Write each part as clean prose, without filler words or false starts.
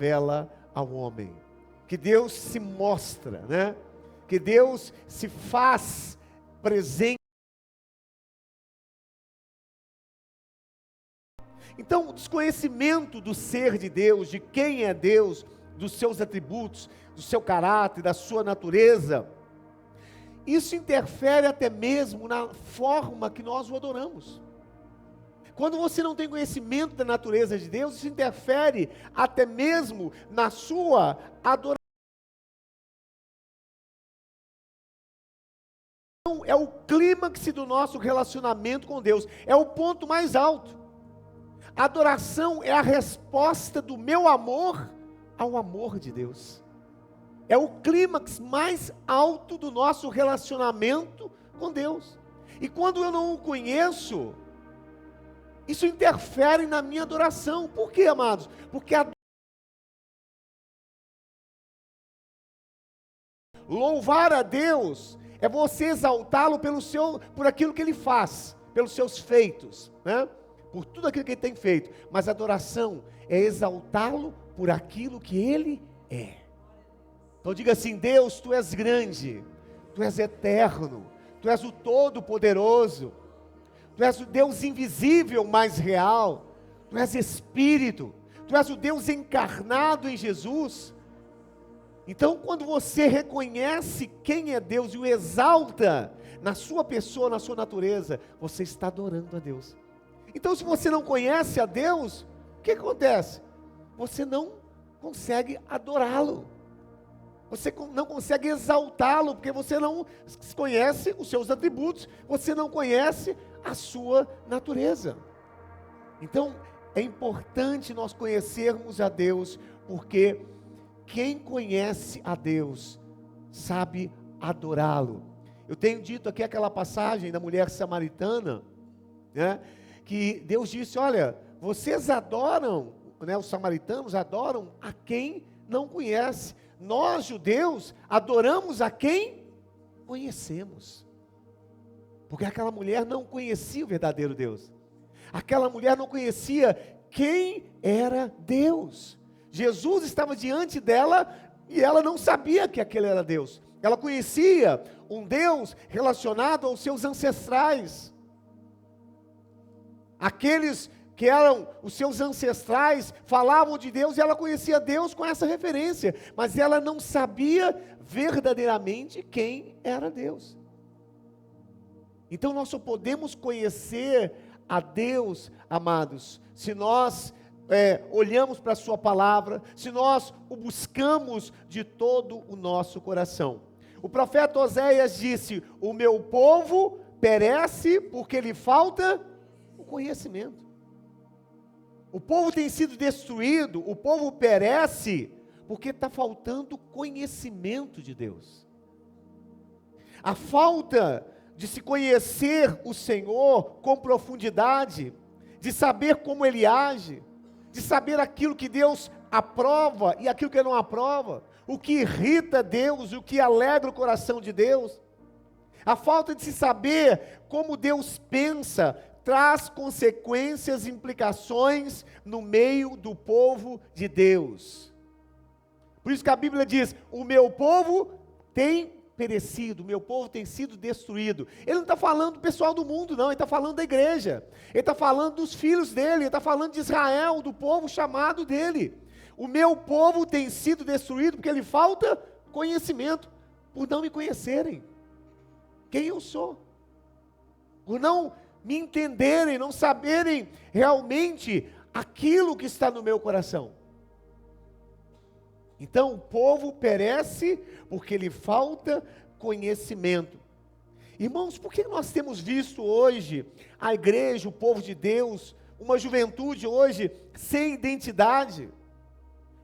revela ao homem, que Deus se mostra, né? Que Deus se faz presente. Então, o desconhecimento do ser de Deus, de quem é Deus, dos seus atributos, do seu caráter, da sua natureza, isso interfere até mesmo na forma que nós o adoramos. Quando você não tem conhecimento da natureza de Deus, isso interfere até mesmo na sua adoração. É o clímax do nosso relacionamento com Deus, é o ponto mais alto. A adoração é a resposta do meu amor ao amor de Deus. É o clímax mais alto do nosso relacionamento com Deus. E quando eu não o conheço, isso interfere na minha adoração. Por quê, amados? Porque louvar a Deus é você exaltá-lo por aquilo que Ele faz, pelos seus feitos, né? Por tudo aquilo que Ele tem feito. Mas a adoração é exaltá-lo por aquilo que Ele é. Então diga assim: Deus, Tu és grande, Tu és eterno, Tu és o Todo-Poderoso, Tu és o Deus invisível, mas real, Tu és Espírito, Tu és o Deus encarnado em Jesus. Então, quando você reconhece quem é Deus e o exalta na sua pessoa, na sua natureza, você está adorando a Deus. Então, se você não conhece a Deus, o que acontece? Você não consegue adorá-lo. Você não consegue exaltá-lo, porque você não conhece os seus atributos, você não conhece a sua natureza. Então, é importante nós conhecermos a Deus, porque quem conhece a Deus sabe adorá-lo. Eu tenho dito aqui aquela passagem da mulher samaritana, né, que Deus disse: olha, vocês adoram, né, os samaritanos adoram a quem não conhece. Nós, judeus, adoramos a quem conhecemos. Porque aquela mulher não conhecia o verdadeiro Deus. Aquela mulher não conhecia quem era Deus. Jesus estava diante dela e ela não sabia que aquele era Deus. Ela conhecia um Deus relacionado aos seus ancestrais. Aqueles que eram os seus ancestrais falavam de Deus e ela conhecia Deus com essa referência, mas ela não sabia verdadeiramente quem era Deus. Então nós só podemos conhecer a Deus, amados, se nós olhamos para a sua palavra, se nós o buscamos de todo o nosso coração. O profeta Oséias disse: o meu povo perece porque lhe falta o conhecimento. O povo tem sido destruído, o povo perece porque está faltando conhecimento de Deus. A falta de se conhecer o Senhor com profundidade, de saber como Ele age, de saber aquilo que Deus aprova e aquilo que Ele não aprova, o que irrita Deus e o que alegra o coração de Deus. A falta de se saber como Deus pensa traz consequências e implicações no meio do povo de Deus. Por isso que a Bíblia diz: o meu povo tem perecido, o meu povo tem sido destruído. Ele não está falando do pessoal do mundo, não, ele está falando da igreja, ele está falando dos filhos dele, ele está falando de Israel, do povo chamado dele. O meu povo tem sido destruído porque lhe falta conhecimento, por não me conhecerem quem eu sou, por não me entenderem, não saberem realmente aquilo que está no meu coração. Então o povo perece porque lhe falta conhecimento. Irmãos, por que nós temos visto hoje a igreja, o povo de Deus, uma juventude hoje sem identidade?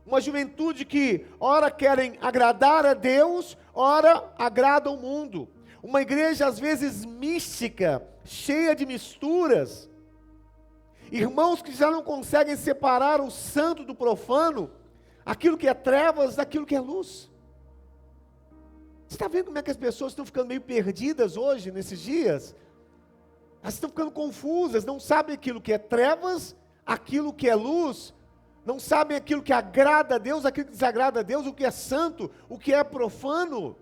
Uma juventude que ora querem agradar a Deus, ora agrada o mundo. Uma igreja às vezes mística, cheia de misturas. Irmãos que já não conseguem separar o santo do profano, aquilo que é trevas daquilo que é luz. Você está vendo como é que as pessoas estão ficando meio perdidas hoje, nesses dias? Elas estão ficando confusas, não sabem aquilo que é trevas, aquilo que é luz. não sabem aquilo que agrada a Deus, aquilo que desagrada a Deus, o que é santo, o que é profano.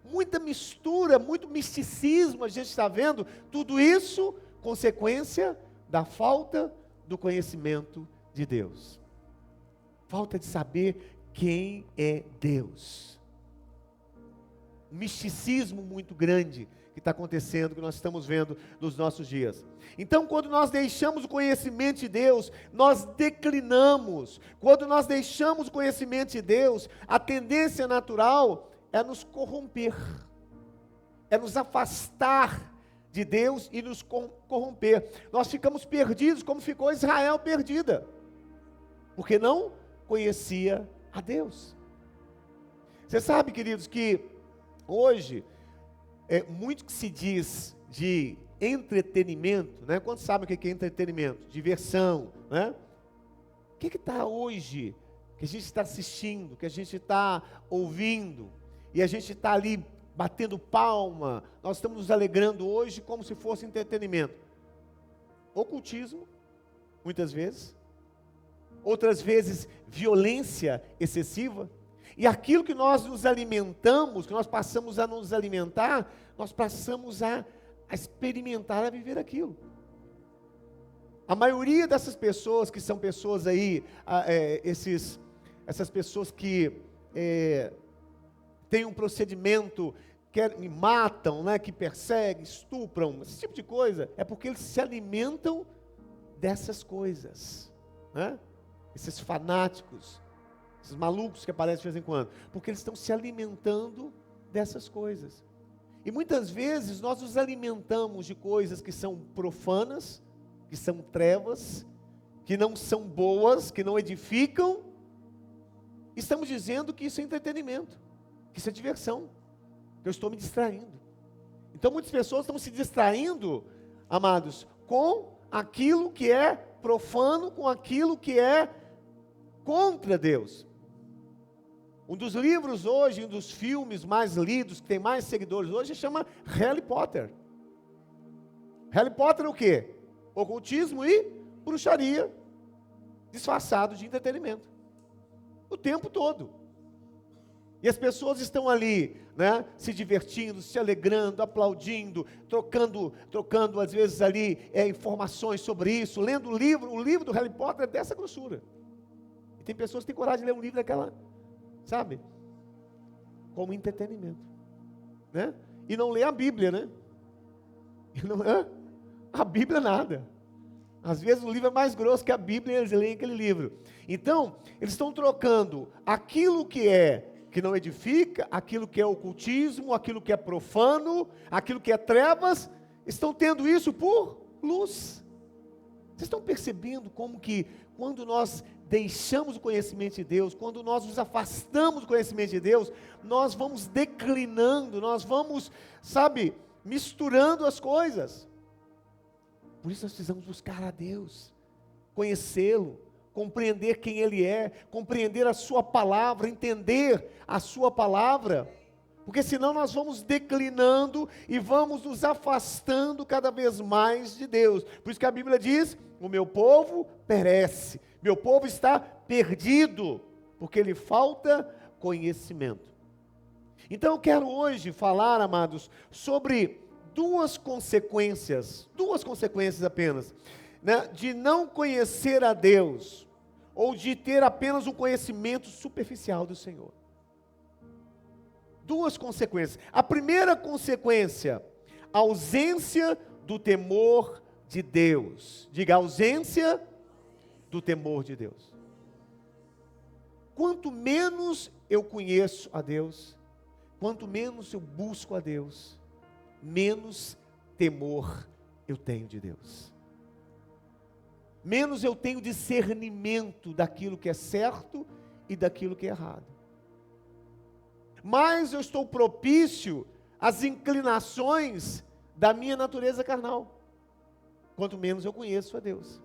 Muita mistura, muito misticismo a gente está vendo, tudo isso consequência da falta do conhecimento de Deus. Falta de saber quem é Deus. Um misticismo muito grande que está acontecendo, que nós estamos vendo nos nossos dias. Então, quando nós deixamos o conhecimento de Deus, nós declinamos. Quando nós deixamos o conhecimento de Deus, a tendência natural é nos corromper, é nos afastar de Deus e nos corromper. Nós ficamos perdidos como ficou Israel perdida, porque não conhecia a Deus. Você sabe, queridos, que hoje, muito que se diz de entretenimento, né? Quantos sabem o que é entretenimento? Diversão, né? O que está hoje, que a gente está assistindo, que a gente está ouvindo, e a gente está ali batendo palma, nós estamos nos alegrando hoje como se fosse entretenimento. Ocultismo, muitas vezes. Outras vezes, violência excessiva. E aquilo que nós nos alimentamos, que nós passamos a nos alimentar, nós passamos a experimentar, a viver aquilo. A maioria dessas pessoas que são pessoas aí, essas pessoas que têm um procedimento, que matam, né, que perseguem, estupram, esse tipo de coisa, é porque eles se alimentam dessas coisas, né? Esses fanáticos, esses malucos que aparecem de vez em quando, porque eles estão se alimentando dessas coisas. E muitas vezes nós nos alimentamos de coisas que são profanas, que são trevas, que não são boas, que não edificam. Estamos dizendo que isso é entretenimento, que isso é diversão, que eu estou me distraindo. Então muitas pessoas estão se distraindo, amados, com aquilo que é profano, com aquilo que é contra Deus. Um dos livros hoje, um dos filmes mais lidos, que tem mais seguidores hoje, chama Harry Potter. Harry Potter é o quê? Ocultismo e bruxaria, disfarçado de entretenimento. O tempo todo. E as pessoas estão ali, né, se divertindo, se alegrando, aplaudindo, trocando às vezes ali informações sobre isso, lendo o livro do Harry Potter é dessa grossura. E tem pessoas que têm coragem de ler um livro daquela, sabe, como entretenimento, né? E não lê a Bíblia, né? A Bíblia nada. Às vezes o livro é mais grosso que a Bíblia e eles leem aquele livro. Então, eles estão trocando aquilo que não edifica, aquilo que é ocultismo, aquilo que é profano, aquilo que é trevas, estão tendo isso por luz. Vocês estão percebendo como que quando nós deixamos o conhecimento de Deus, quando nós nos afastamos do conhecimento de Deus, nós vamos declinando, nós vamos, sabe, misturando as coisas. Por isso nós precisamos buscar a Deus, conhecê-lo, compreender quem Ele é, compreender a sua palavra, entender a sua palavra, porque senão nós vamos declinando e vamos nos afastando cada vez mais de Deus. Por isso que a Bíblia diz, o meu povo perece, meu povo está perdido, porque lhe falta conhecimento. Então eu quero hoje falar, amados, sobre duas consequências apenas, né, de não conhecer a Deus, ou de ter apenas um conhecimento superficial do Senhor. Duas consequências. A primeira consequência, a ausência do temor de Deus. Diga, ausência do temor de Deus. Quanto menos eu conheço a Deus, quanto menos eu busco a Deus, menos temor eu tenho de Deus. Menos eu tenho discernimento daquilo que é certo e daquilo que é errado. Mais eu estou propício às inclinações da minha natureza carnal, quanto menos eu conheço a Deus.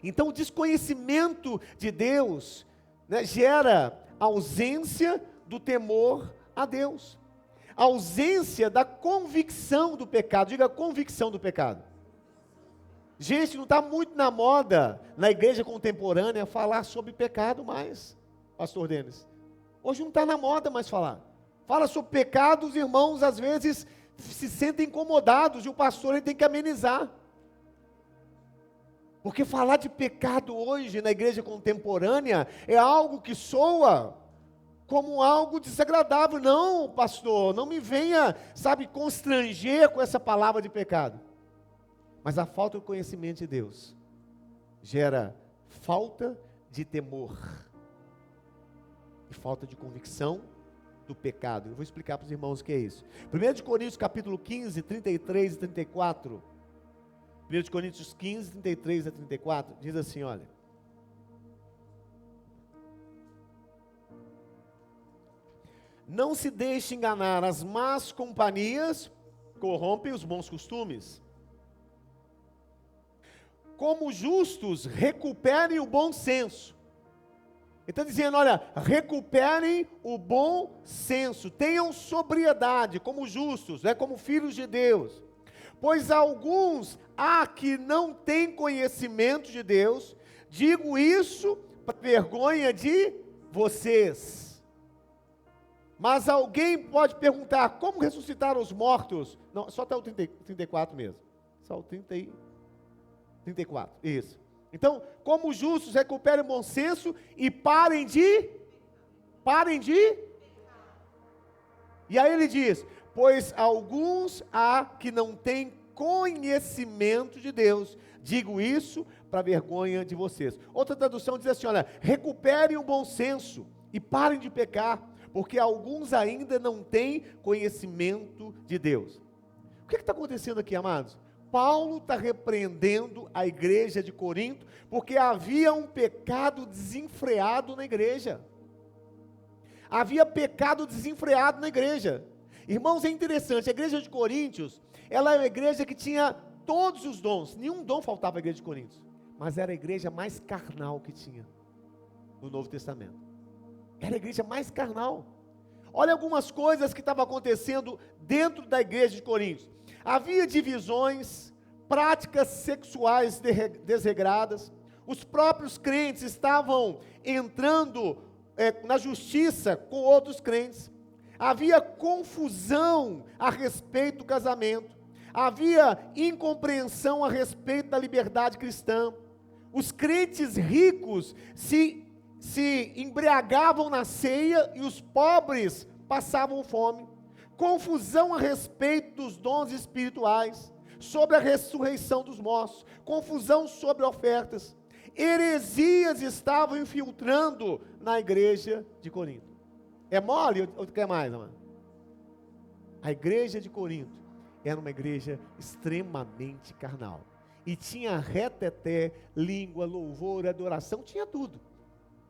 Então o desconhecimento de Deus, né, gera ausência do temor a Deus, ausência da convicção do pecado. Diga, convicção do pecado. Gente, não está muito na moda, na igreja contemporânea, falar sobre pecado mais, pastor Denis. Hoje não está na moda mais falar. Fala sobre pecado, os irmãos às vezes se sentem incomodados e o pastor ele tem que amenizar. Porque falar de pecado hoje na igreja contemporânea é algo que soa como algo desagradável. Não, pastor, não me venha, constranger com essa palavra de pecado. Mas a falta de conhecimento de Deus gera falta de temor e falta de convicção do pecado. Eu vou explicar para os irmãos o que é isso. 1 Coríntios capítulo 15, 33 e 34. 1 Coríntios 15, 33 a 34, diz assim, olha. Não se deixe enganar, as más companhias corrompem os bons costumes. Como justos, recuperem o bom senso. Ele está dizendo, olha, recuperem o bom senso, tenham sobriedade, como justos, como filhos de Deus. Pois alguns há que não têm conhecimento de Deus, digo isso para vergonha de vocês. Mas alguém pode perguntar, como ressuscitar os mortos? Não, só até o 34 mesmo, só o 34, isso. Então, como justos, recuperem o bom senso e parem de... E aí ele diz, pois alguns há que não têm conhecimento de Deus, digo isso para vergonha de vocês. Outra tradução diz assim, olha, recuperem o bom senso e parem de pecar, porque alguns ainda não têm conhecimento de Deus. O que está acontecendo aqui, amados? Paulo está repreendendo a igreja de Corinto, porque havia um pecado desenfreado na igreja. Havia pecado desenfreado na igreja. Irmãos, é interessante, a igreja de Coríntios, ela é uma igreja que tinha todos os dons, nenhum dom faltava à igreja de Coríntios, mas era a igreja mais carnal que tinha no Novo Testamento. Era a igreja mais carnal. Olha algumas coisas que estavam acontecendo dentro da igreja de Coríntios. Havia divisões, práticas sexuais desregradas, os próprios crentes estavam entrando na justiça com outros crentes, havia confusão a respeito do casamento, havia incompreensão a respeito da liberdade cristã, os crentes ricos se embriagavam na ceia e os pobres passavam fome, confusão a respeito dos dons espirituais, sobre a ressurreição dos mortos, confusão sobre ofertas, heresias estavam infiltrando na igreja de Corinto. É mole ou quer mais, amado? A igreja de Corinto era uma igreja extremamente carnal, e tinha reteté, língua, louvor, adoração, tinha tudo,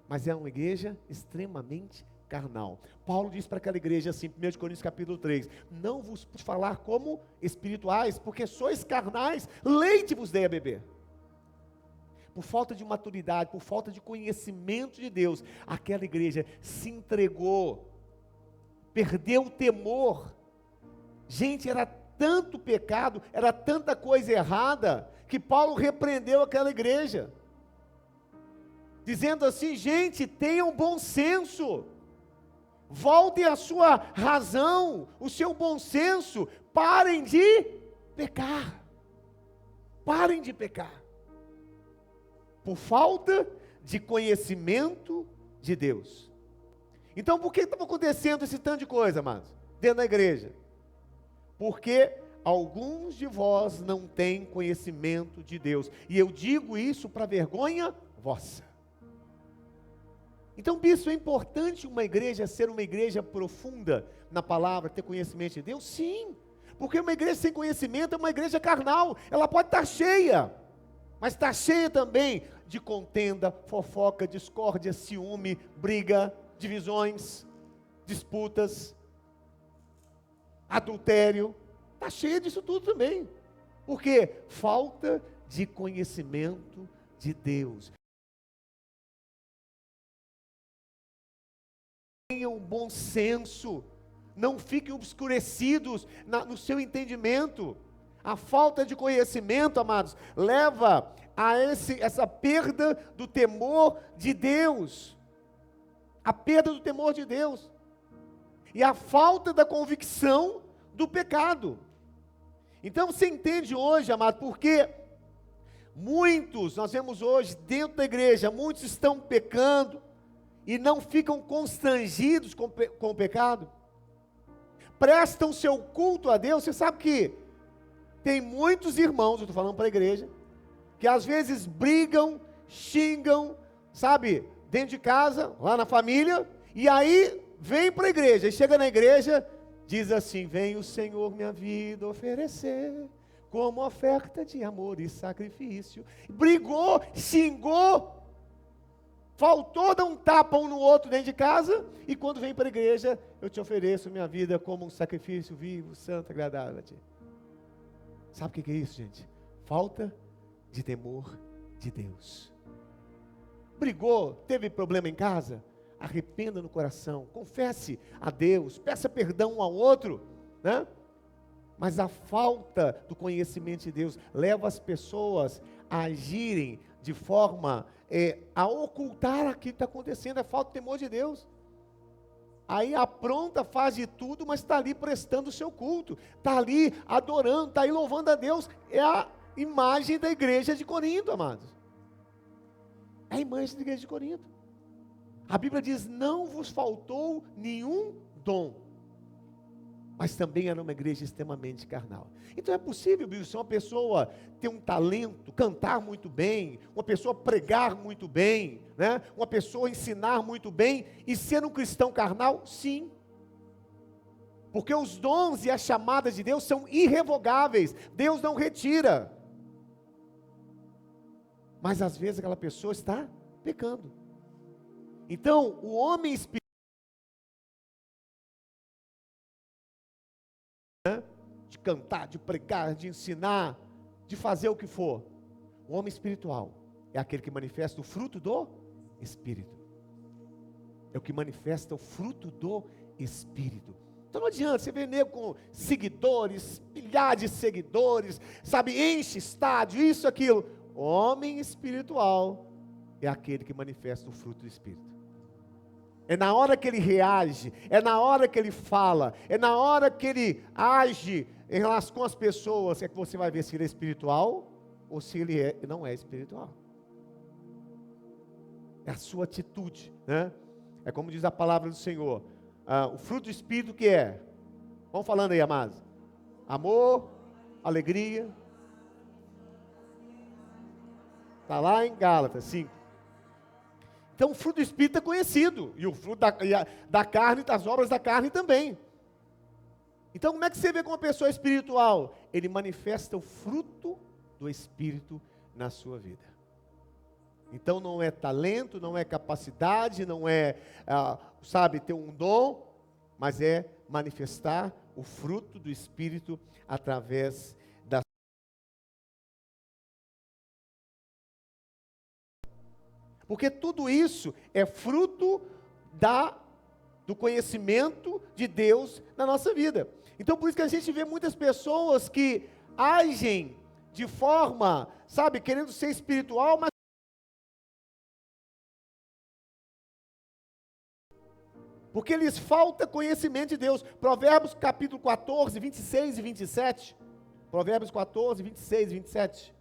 mas era uma igreja extremamente carnal. Paulo diz para aquela igreja assim, 1 Coríntios capítulo 3, não vos pus falar como espirituais, porque sois carnais, leite vos dei a beber. Por falta de maturidade, por falta de conhecimento de Deus, aquela igreja se entregou, perdeu o temor. Gente, era tanto pecado, era tanta coisa errada, que Paulo repreendeu aquela igreja, dizendo assim, gente, tenham bom senso, voltem à sua razão, o seu bom senso, parem de pecar, por falta de conhecimento de Deus. Então, por que estava acontecendo esse tanto de coisa, amados, dentro da igreja? Porque alguns de vós não têm conhecimento de Deus, e eu digo isso para vergonha vossa. Então, bispo, é importante uma igreja ser uma igreja profunda na palavra, ter conhecimento de Deus? Sim, porque uma igreja sem conhecimento é uma igreja carnal, ela pode estar cheia, mas está cheia também de contenda, fofoca, discórdia, ciúme, briga, divisões, disputas, adultério, está cheia disso tudo também, porque falta de conhecimento de Deus. Tenham bom senso, não fiquem obscurecidos no seu entendimento. A falta de conhecimento, amados, leva a essa perda do temor de Deus. A perda do temor de Deus. E a falta da convicção do pecado. Então você entende hoje, amado, porque nós vemos hoje dentro da igreja, muitos estão pecando e não ficam constrangidos com o pecado. Prestam seu culto a Deus. Você sabe que tem muitos irmãos, eu estou falando para a igreja, que às vezes brigam, xingam, sabe, dentro de casa, lá na família, e aí vem para a igreja, e chega na igreja, diz assim: vem o Senhor minha vida oferecer, como oferta de amor e sacrifício. Brigou, xingou, faltou dar um tapa um no outro dentro de casa, e quando vem para a igreja, eu te ofereço minha vida como um sacrifício vivo, santo, agradável a ti. Sabe o que é isso, gente? Falta de temor de Deus. Brigou, teve problema em casa? Arrependa no coração, confesse a Deus, peça perdão um ao outro, né? Mas a falta do conhecimento de Deus leva as pessoas a agirem de forma a ocultar aquilo que está acontecendo. É falta de temor de Deus. Aí apronta, faz de tudo, mas está ali prestando o seu culto, está ali adorando, está aí louvando a Deus. É a imagem da igreja de Corinto, amados. É a imagem da igreja de Corinto. A Bíblia diz: não vos faltou nenhum dom, mas também era uma igreja extremamente carnal. Então é possível, Bíblia, se uma pessoa ter um talento, cantar muito bem, uma pessoa pregar muito bem, né? Uma pessoa ensinar muito bem e ser um cristão carnal? Sim. Porque os dons e as chamadas de Deus são irrevogáveis, Deus não retira. Mas às vezes aquela pessoa está pecando. Então, o homem espiritual, de cantar, de pregar, de ensinar, de fazer o que for, o homem espiritual é aquele que manifesta o fruto do Espírito. É o que manifesta o fruto do Espírito. Então não adianta, você vê nego com seguidores, milhares de seguidores, sabe, enche estádio, isso, aquilo. O homem espiritual é aquele que manifesta o fruto do Espírito. É na hora que ele reage, é na hora que ele fala, é na hora que ele age em relação com as pessoas, é que você vai ver se ele é espiritual ou se ele não é espiritual. É a sua atitude, né? É como diz a palavra do Senhor, o fruto do Espírito que é? Vamos falando aí, amados. Amor, alegria. Está lá em Gálatas 5. Então o fruto do Espírito é conhecido, e o fruto da carne, das obras da carne também. Então como é que você vê com uma pessoa espiritual? Ele manifesta o fruto do Espírito na sua vida. Então não é talento, não é capacidade, não é, ter um dom, mas é manifestar o fruto do Espírito através da. Porque tudo isso é fruto do conhecimento de Deus na nossa vida. Então por isso que a gente vê muitas pessoas que agem de forma, querendo ser espiritual, mas porque lhes falta conhecimento de Deus. Provérbios capítulo 14, 26 e 27. Provérbios 14, 26 e 27.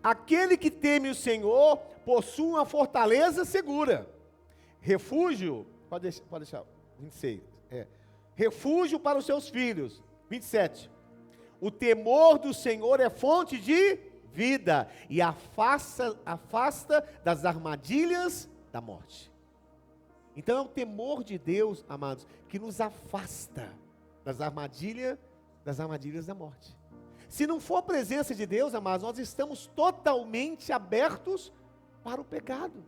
Aquele que teme o Senhor possui uma fortaleza segura. Refúgio, pode deixar, 26. Refúgio para os seus filhos. 27. O temor do Senhor é fonte de vida e afasta das armadilhas da morte. Então é o temor de Deus, amados, que nos afasta das armadilhas da morte. Se não for a presença de Deus, amados, nós estamos totalmente abertos para o pecado,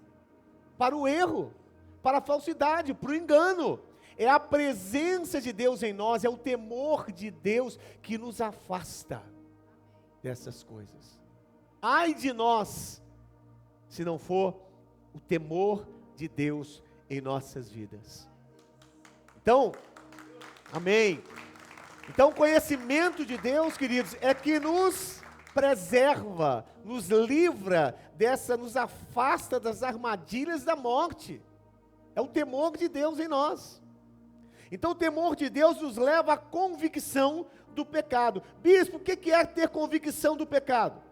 para o erro, para a falsidade, para o engano. É a presença de Deus em nós, é o temor de Deus que nos afasta dessas coisas. Ai de nós, se não for o temor de Deus em nossas vidas. Então, amém. Então, o conhecimento de Deus, queridos, é que nos preserva, nos livra nos afasta das armadilhas da morte. É o temor de Deus em nós. Então, o temor de Deus nos leva à convicção do pecado. Bispo, o que é ter convicção do pecado?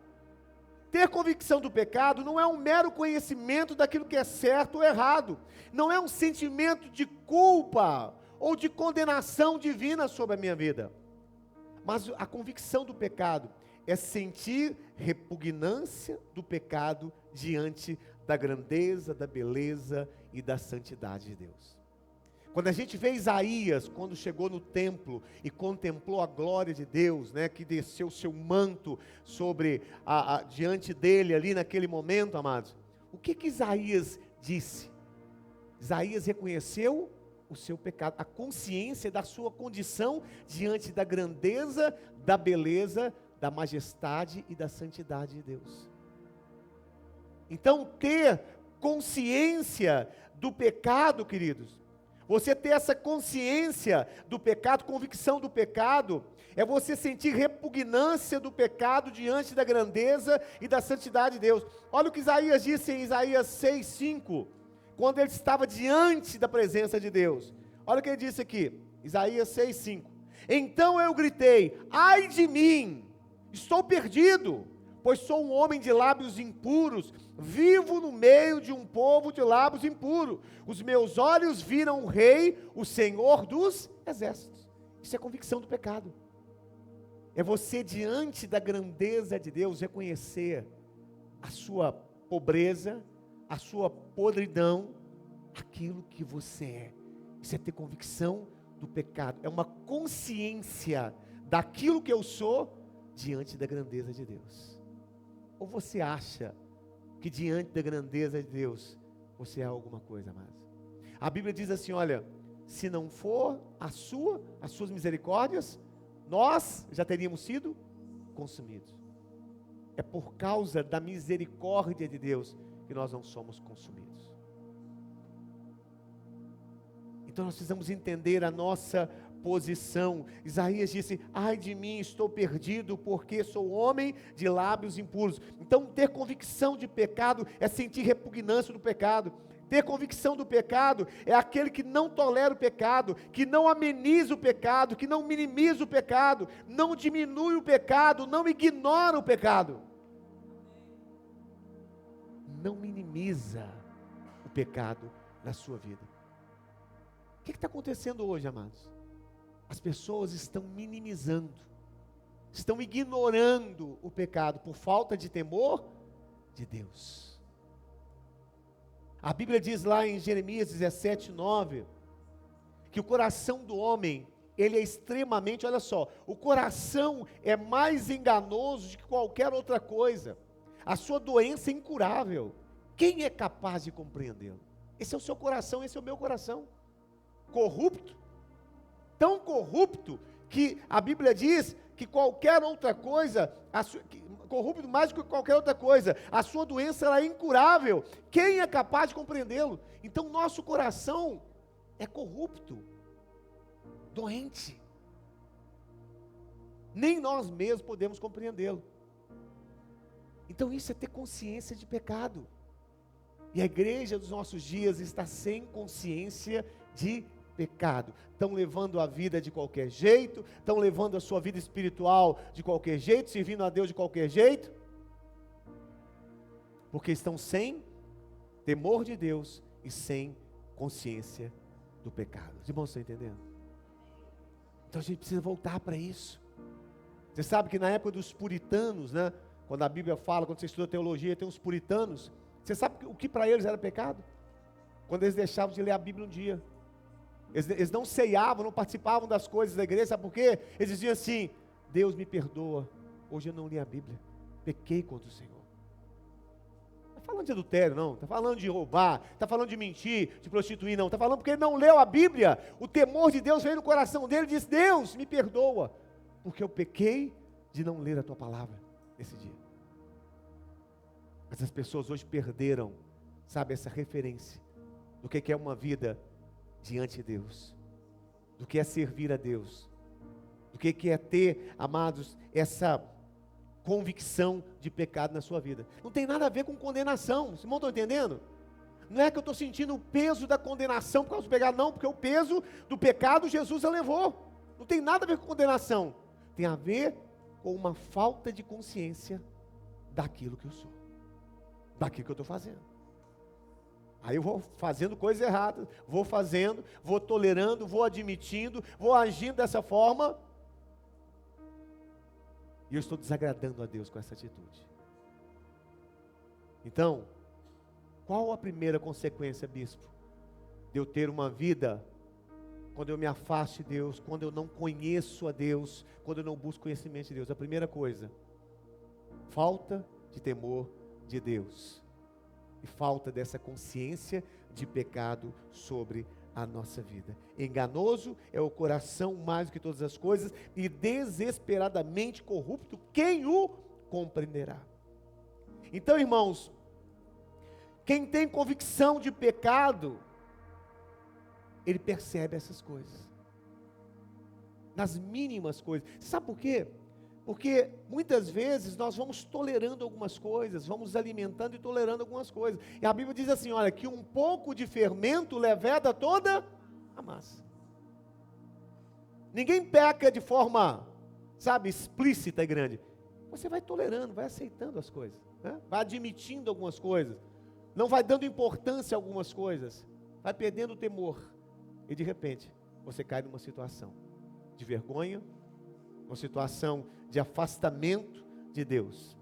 Ter convicção do pecado não é um mero conhecimento daquilo que é certo ou errado. Não é um sentimento de culpa ou de condenação divina sobre a minha vida. Mas a convicção do pecado é sentir repugnância do pecado diante da grandeza, da beleza e da santidade de Deus. Quando a gente vê Isaías, quando chegou no templo e contemplou a glória de Deus, né, que desceu o seu manto sobre diante dele ali naquele momento, amados, o que Isaías disse? Isaías reconheceu o seu pecado, a consciência da sua condição diante da grandeza, da beleza, da majestade e da santidade de Deus. Então, ter consciência do pecado, queridos, você ter essa consciência do pecado, convicção do pecado, é você sentir repugnância do pecado diante da grandeza e da santidade de Deus. Olha o que Isaías disse em Isaías 6:5, quando ele estava diante da presença de Deus. Olha o que ele disse aqui, Isaías 6:5. Então eu gritei, ai de mim, estou perdido, pois sou um homem de lábios impuros, vivo no meio de um povo de lábios impuros. Os meus olhos viram o Rei, o Senhor dos exércitos. Isso é convicção do pecado. É você diante da grandeza de Deus reconhecer a sua pobreza, a sua podridão, aquilo que você é. Isso é ter convicção do pecado. É uma consciência daquilo que eu sou diante da grandeza de Deus. Ou você acha que diante da grandeza de Deus, você é alguma coisa mais? A Bíblia diz assim, olha, se não for as suas misericórdias, nós já teríamos sido consumidos. É por causa da misericórdia de Deus que nós não somos consumidos. Então nós precisamos entender a nossa posição. Isaías disse, ai de mim, estou perdido, porque sou homem de lábios impuros. Então ter convicção de pecado é sentir repugnância do pecado. Ter convicção do pecado é aquele que não tolera o pecado, que não ameniza o pecado, que não minimiza o pecado, não diminui o pecado, não ignora o pecado. Não minimiza o pecado na sua vida. O que está acontecendo hoje, amados? As pessoas estão minimizando, estão ignorando o pecado por falta de temor de Deus. A Bíblia diz lá em Jeremias 17:9, que o coração do homem, ele é extremamente, olha só, o coração é mais enganoso do que qualquer outra coisa. A sua doença é incurável. Quem é capaz de compreendê-lo? Esse é o seu coração, esse é o meu coração. Corrupto, tão corrupto, que a Bíblia diz que qualquer outra coisa, corrupto mais do que qualquer outra coisa, a sua doença ela é incurável. Quem é capaz de compreendê-lo? Então nosso coração é corrupto, doente. Nem nós mesmos podemos compreendê-lo. Então isso é ter consciência de pecado. E a igreja dos nossos dias está sem consciência de pecado. Estão levando a vida de qualquer jeito, estão levando a sua vida espiritual de qualquer jeito, servindo a Deus de qualquer jeito, porque estão sem temor de Deus e sem consciência do pecado. Os irmãos estão entendendo? Então a gente precisa voltar para isso. Você sabe que na época dos puritanos, né, quando a Bíblia fala, quando você estuda teologia, tem os puritanos. Você sabe o que para eles era pecado? Quando eles deixavam de ler a Bíblia um dia. Eles não ceiavam, não participavam das coisas da igreja, sabe por quê? Eles diziam assim, Deus me perdoa, hoje eu não li a Bíblia, pequei contra o Senhor. Não está falando de adultério não, está falando de roubar, está falando de mentir, de prostituir não, está falando porque ele não leu a Bíblia. O temor de Deus veio no coração dele e disse, Deus me perdoa, porque eu pequei de não ler a tua palavra nesse dia. Mas as pessoas hoje perderam, sabe, essa referência do que é uma vida diante de Deus, do que é servir a Deus, do que é ter, amados, essa convicção de pecado na sua vida. Não tem nada a ver com condenação, vocês não estão entendendo? Não é que eu estou sentindo o peso da condenação por causa do pecado, não, porque o peso do pecado Jesus já levou. Não tem nada a ver com condenação, tem a ver com uma falta de consciência daquilo que eu sou, daquilo que eu estou fazendo. Aí eu vou fazendo coisas erradas, vou fazendo, vou tolerando, vou admitindo, vou agindo dessa forma, e eu estou desagradando a Deus com essa atitude. Então, qual a primeira consequência, bispo, de eu ter uma vida, quando eu me afasto de Deus, quando eu não conheço a Deus, quando eu não busco conhecimento de Deus? A primeira coisa, falta de temor de Deus, e falta dessa consciência de pecado sobre a nossa vida. Enganoso é o coração mais do que todas as coisas, e desesperadamente corrupto, quem o compreenderá? Então, irmãos, quem tem convicção de pecado, ele percebe essas coisas, nas mínimas coisas. Sabe por quê? Porque muitas vezes nós vamos tolerando algumas coisas, vamos alimentando e tolerando algumas coisas. E a Bíblia diz assim, olha, que um pouco de fermento leveda toda a massa. Ninguém peca de forma, sabe, explícita e grande. Você vai tolerando, vai aceitando as coisas, né? Vai admitindo algumas coisas, não vai dando importância a algumas coisas, vai perdendo o temor. E de repente, você cai numa situação de vergonha, uma situação de afastamento de Deus.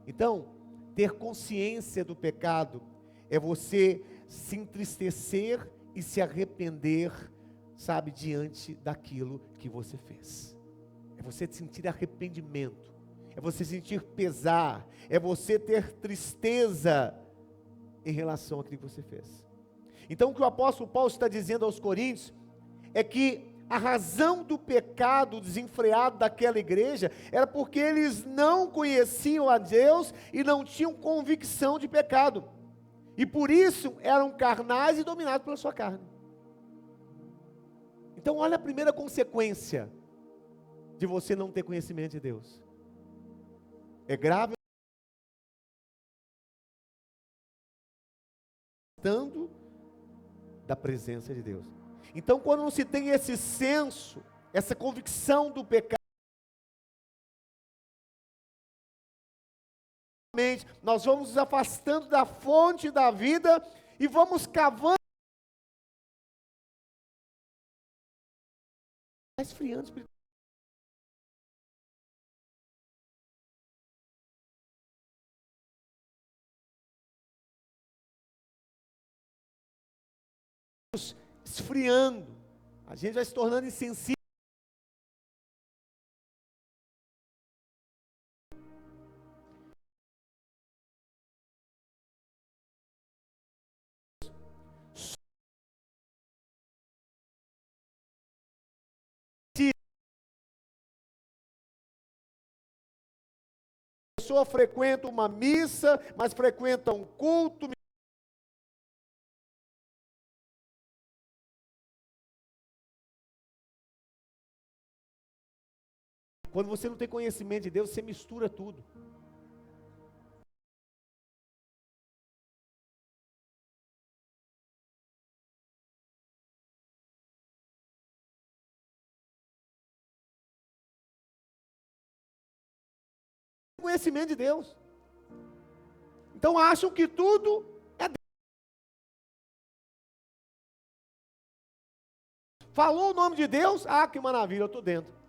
Então, ter consciência do pecado é você se entristecer e se arrepender, sabe, diante daquilo que você fez. É você sentir arrependimento, é você sentir pesar, é você ter tristeza em relação àquilo que você fez. Então, o que o apóstolo Paulo está dizendo aos Coríntios é que a razão do pecado desenfreado daquela igreja era porque eles não conheciam a Deus e não tinham convicção de pecado. E por isso eram carnais e dominados pela sua carne. Então olha a primeira consequência de você não ter conhecimento de Deus. É grave, tanto da presença de Deus. Então, quando não se tem esse senso, essa convicção do pecado, nós vamos nos afastando da fonte da vida e vamos cavando, esfriando espiritualmente. Esfriando, a gente vai se tornando insensível. Se a pessoa frequenta uma missa, mas frequenta um culto, quando você não tem conhecimento de Deus, você mistura tudo. Conhecimento de Deus. Então acham que tudo é Deus. Falou o nome de Deus, ah, que maravilha, eu estou dentro.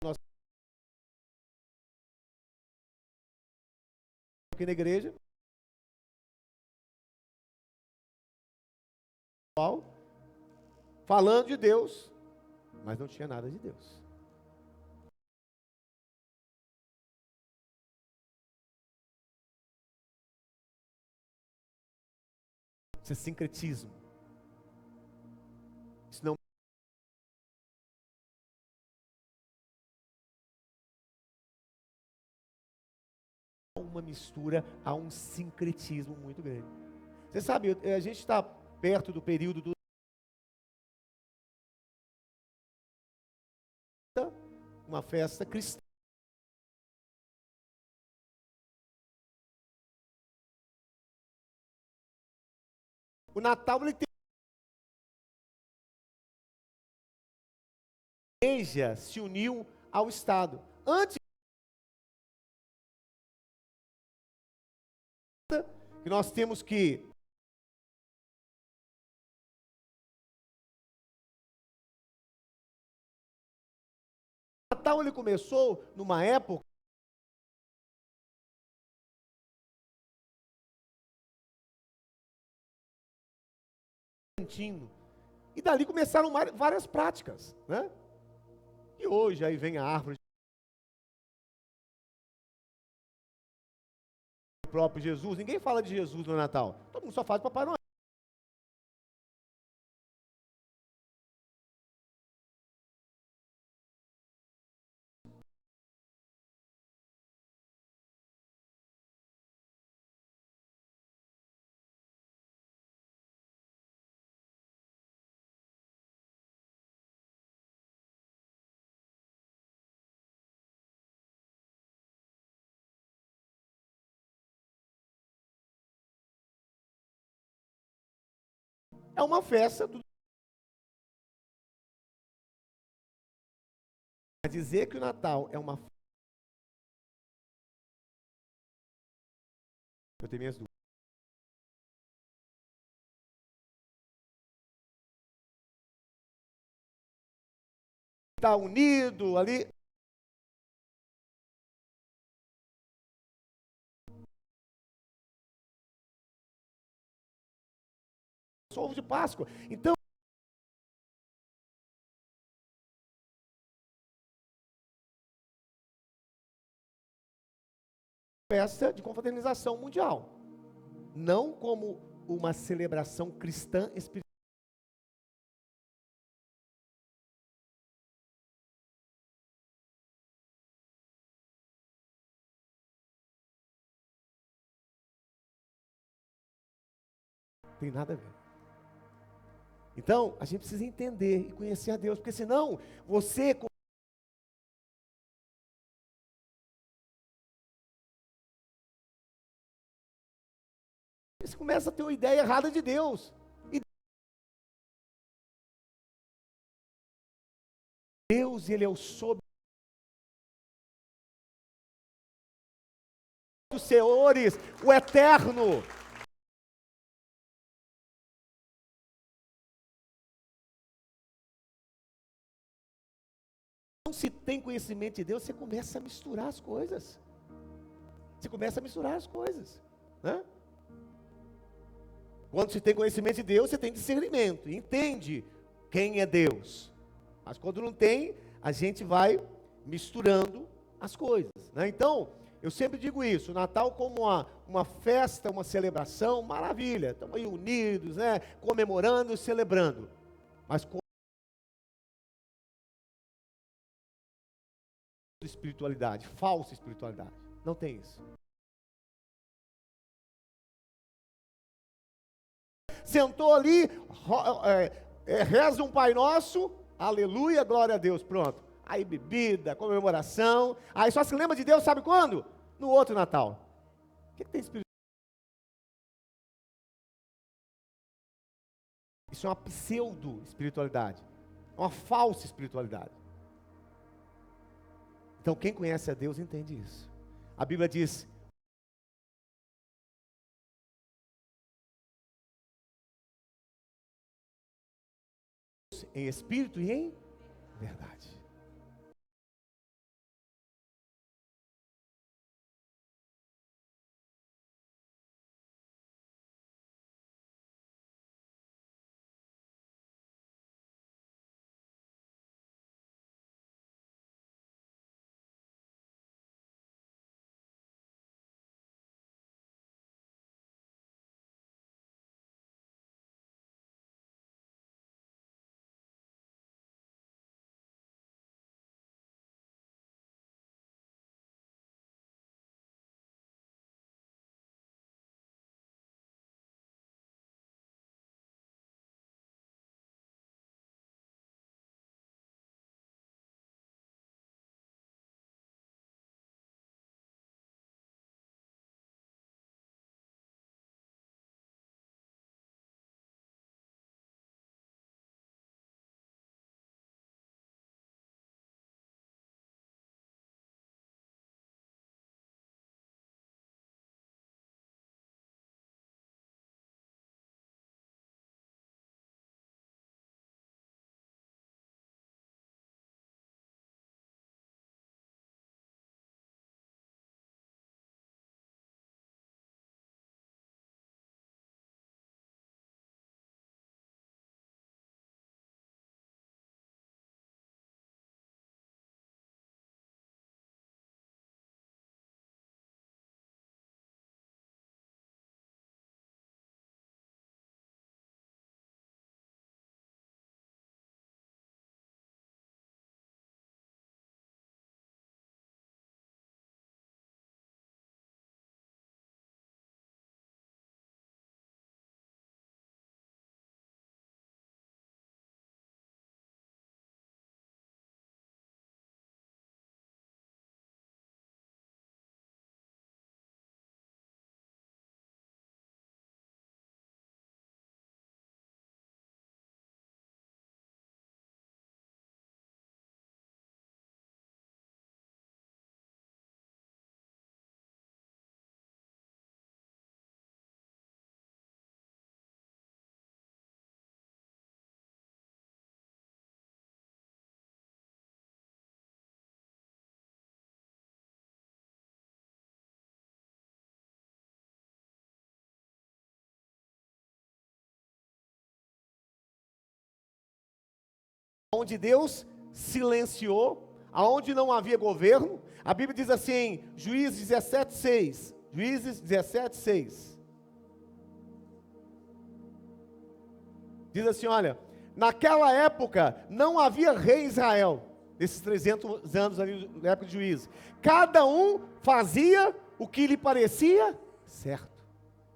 Nós aqui na igreja, falando de Deus, mas não tinha nada de Deus. Isso é sincretismo. Isso não é uma mistura, há um sincretismo muito grande. Você sabe, a gente está perto do período do uma festa cristã. O Natal, ele tem a igreja se uniu ao Estado. Antes que nós temos que o Natal ele começou numa época e dali começaram várias práticas, né? E hoje aí vem a árvore do próprio Jesus. Ninguém fala de Jesus no Natal. Todo mundo só fala de Papai Noel. É uma festa do... Quer dizer que o Natal é uma... Eu tenho minhas dúvidas. Está unido ali. Ovo de Páscoa. Então, festa de confraternização mundial. Não como uma celebração cristã espiritual. Tem nada a ver. Então, a gente precisa entender e conhecer a Deus, porque senão você começa a ter uma ideia errada de Deus. E Deus, ele é o soberano dos senhores, o eterno. Então, se tem conhecimento de Deus, você começa a misturar as coisas. Você começa a misturar as coisas, né? Quando você tem conhecimento de Deus, você tem discernimento, entende quem é Deus. Mas quando não tem, a gente vai misturando as coisas, né? Então, eu sempre digo isso, o Natal como uma festa, uma celebração, maravilha. Estamos aí unidos, né? Comemorando e celebrando. Mas com espiritualidade, falsa espiritualidade. Não tem isso. Sentou ali, reza um Pai Nosso, aleluia, glória a Deus, pronto. Aí bebida, comemoração, aí só se lembra de Deus, sabe quando? No outro Natal. O que tem espiritualidade? Isso é uma pseudo-espiritualidade, é uma falsa espiritualidade. Então quem conhece a Deus entende isso. A Bíblia diz: em espírito e em verdade. aonde Deus silenciou, aonde não havia governo. A Bíblia diz assim, Juízes 17:6. Juízes 17:6. Diz assim, olha, naquela época não havia rei em Israel, nesses 300 anos ali, na época de Juízes. Cada um fazia o que lhe parecia certo.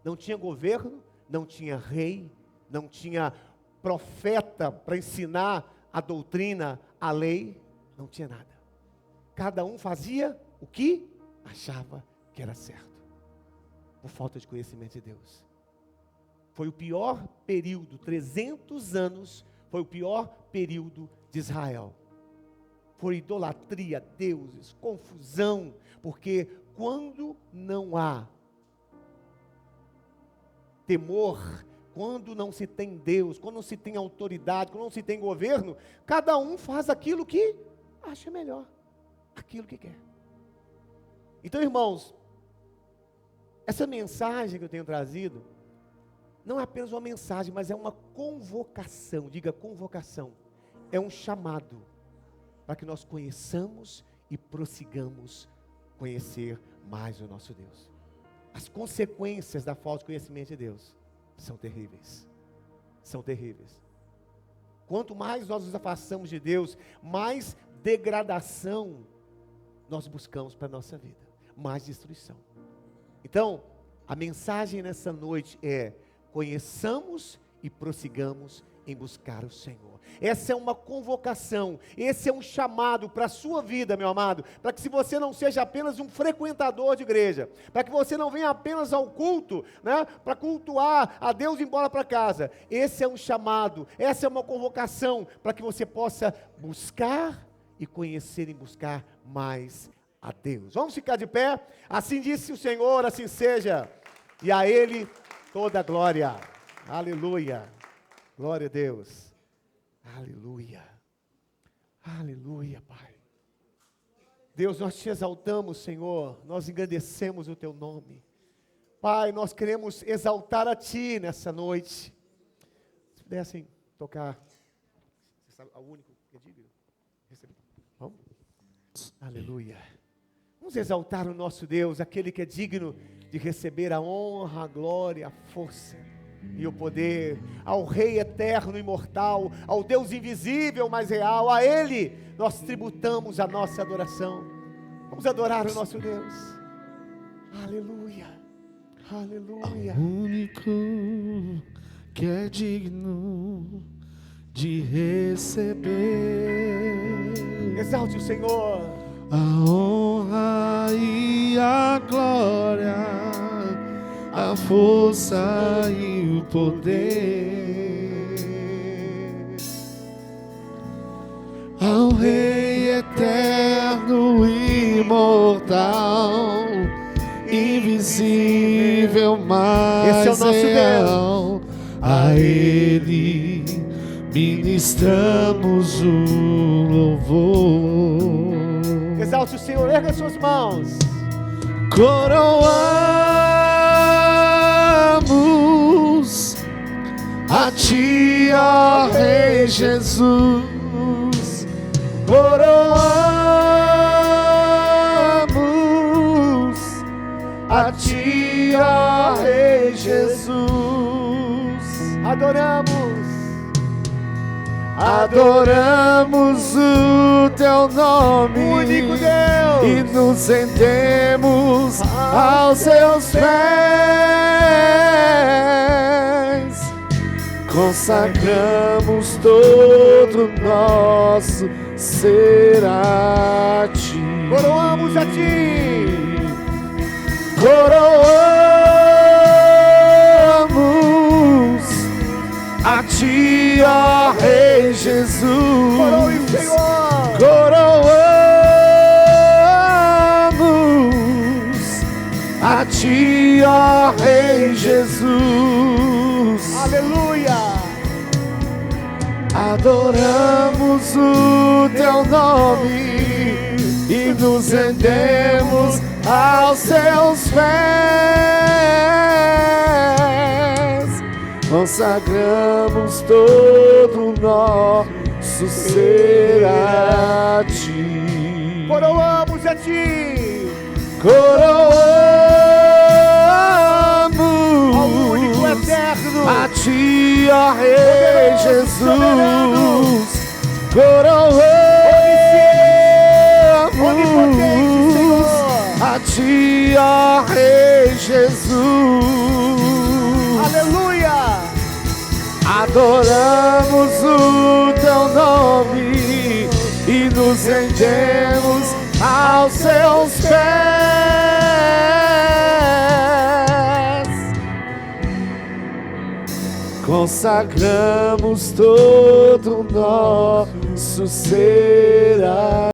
Não tinha governo, não tinha rei, não tinha profeta para ensinar a doutrina, a lei, não tinha nada. Cada um fazia o que achava que era certo, por falta de conhecimento de Deus. Foi o pior período, 300 anos, foi o pior período de Israel. Foi idolatria a deuses, confusão, porque quando não há temor, quando não se tem Deus, quando não se tem autoridade, quando não se tem governo, cada um faz aquilo que acha melhor, aquilo que quer. Então, irmãos, essa mensagem que eu tenho trazido, não é apenas uma mensagem, mas é uma convocação, diga convocação, é um chamado, para que nós conheçamos e prossigamos conhecer mais o nosso Deus. As consequências da falta de conhecimento de Deus são terríveis, são terríveis. Quanto mais nós nos afastamos de Deus, mais degradação nós buscamos para a nossa vida, mais destruição. Então, a mensagem nessa noite é: conheçamos e prossigamos em buscar o Senhor. Essa é uma convocação, esse é um chamado para a sua vida, meu amado, para que se você não seja apenas um frequentador de igreja, para que você não venha apenas ao culto, né, para cultuar a Deus e ir embora para casa. Esse é um chamado, essa é uma convocação para que você possa buscar e conhecer e buscar mais a Deus. Vamos ficar de pé? Assim disse o Senhor, assim seja, e a Ele toda a glória. Aleluia. Glória a Deus. Aleluia. Aleluia, Pai. Deus, nós te exaltamos, Senhor. Nós engrandecemos o teu nome. Pai, nós queremos exaltar a Ti nessa noite. Se pudessem tocar. Você sabe, o único que é digno? Vamos? Aleluia. Vamos exaltar o nosso Deus, aquele que é digno de receber a honra, a glória, a força e o poder, ao Rei eterno e imortal, ao Deus invisível, mas real. A Ele nós tributamos a nossa adoração. Vamos adorar o nosso Deus. Aleluia, aleluia. Ao único que é digno de receber, exalte o Senhor, a honra e a glória, a força e o poder, ao Rei eterno e imortal, invisível, mas esse é o nosso real. A Ele ministramos o louvor. exalte o Senhor, erga suas mãos. Coroamos a Ti, ó Rei Jesus. Coroamos a Ti, ó Rei Jesus. Adoramos o Teu nome, o único Deus, e nos rendemos aos Seus pés. Consagramos todo o nosso ser a Ti. Coroamos a Ti. Coroamos a Ti, ó Rei Jesus. Coroe o Senhor. Coroamos a Ti, ó Rei Jesus. Aleluia. Adoramos o Teu nome e nos rendemos aos Seus pés. Consagramos todo o nosso nosso ser a ti. Coroamos a ti. Coroamos Ao único eterno. a ti, ó Rei Poderoso, Jesus. Onipotente, Senhor. A ti, ó Rei Jesus. Aleluia. Adoramos o teu nome e nos rendemos aos seus pés. Consagramos todo o nosso ser a